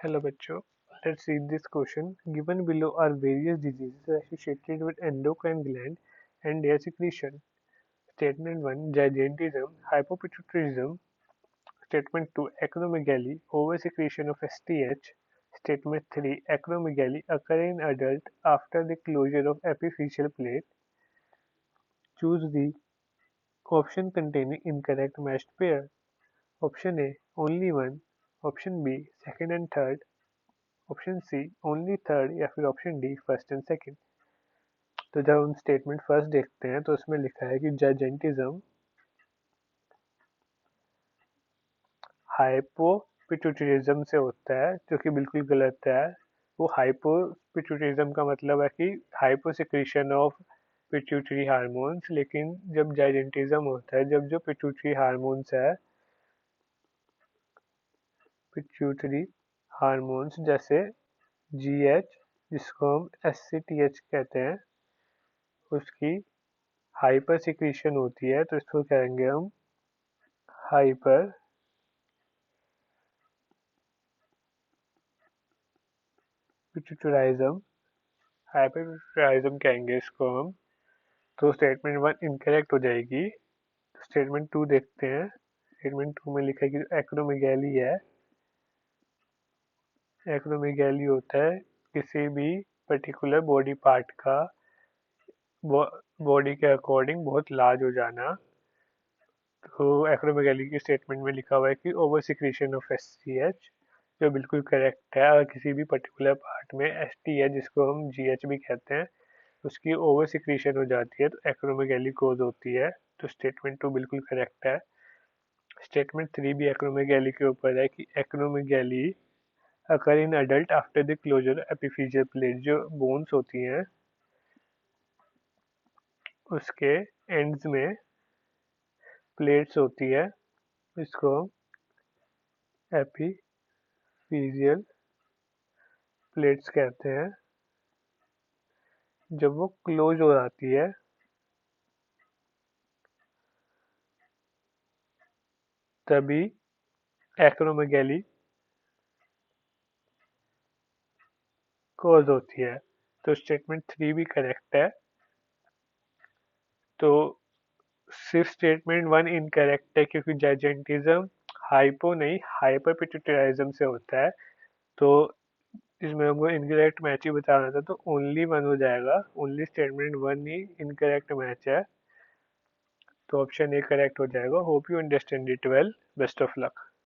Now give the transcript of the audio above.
Hello बच्चों, let's read this question. Given below are various diseases associated with endocrine gland and their secretion. Statement 1 gigantism, hypopituitarism. Statement 2 acromegaly, oversecretion of STH. Statement 3 acromegaly occur in adult after the closure of epiphyseal plate. Choose the option containing incorrect matched pair. Option A only one, option B second and third, option C only third या फिर option D first and second. तो जब हम statement first देखते हैं तो उसमें लिखा है कि जाइजेंटिज्म हाइपोपिट्यूटरिज्म से होता है, जो कि बिल्कुल गलत है। वो हाइपोपिट्यूटरिज्म का मतलब है कि हाइपोसिक्रीशन ऑफ पिट्यूटरी हार्मोन्स, लेकिन जब जाइजेंटिज्म होता है जब जो पिट्यूटरी हार्मोन्स है, पिट्यूटरी हार्मोन्स जैसे जीएच, जिसको हम एससीटीएच कहते हैं, उसकी हाइपर सिक्रीशन होती है। तो इसको कहेंगे हम हाइपर पिट्यूटराइज्म, हाइपर पिट्यूटराइज्म कहेंगे इसको हम। तो स्टेटमेंट वन इनकरेक्ट हो जाएगी। स्टेटमेंट टू देखते हैं। स्टेटमेंट टू में लिखा है कि एक्रोमेगैली है, एक्रोमेगैली होता है किसी भी पर्टिकुलर बॉडी पार्ट का बॉडी के अकॉर्डिंग बहुत लार्ज हो जाना। तो एक्रोमेगैली की स्टेटमेंट में लिखा हुआ है कि ओवर सिक्रीशन ऑफ एससीएच, जो बिल्कुल करेक्ट है। अगर किसी भी पर्टिकुलर पार्ट में एसटीएच, जिसको हम जीएच भी कहते हैं, उसकी ओवर सिक्रीशन हो जाती है तो एक्रोमेगैली कोज होती है। तो स्टेटमेंट टू बिल्कुल करेक्ट है। स्टेटमेंट थ्री भी एक्रोमेगैली के ऊपर है कि acromegaly occur in adult after the closure epiphyseal plate, जो बोन्स होती हैं उसके एंड्स में प्लेट्स होती है, इसको एपिफिजियल प्लेट्स कहते हैं। जब वो क्लोज हो जाती है तभी एक्रोमेगैली कॉज होती है। तो स्टेटमेंट थ्री भी करेक्ट है। तो सिर्फ स्टेटमेंट वन इनकरेक्ट है, क्योंकि जाइजेंटिज्म हाइपो नहीं हाइपर पिट्यूटराइज्म से होता है। तो इसमें हमको इनकरेक्ट मैच ही बताना था, तो ओनली वन हो जाएगा। ओनली स्टेटमेंट वन ही इनकरेक्ट मैच है, तो ऑप्शन ए करेक्ट हो जाएगा। Hope you understand it well. Best of luck.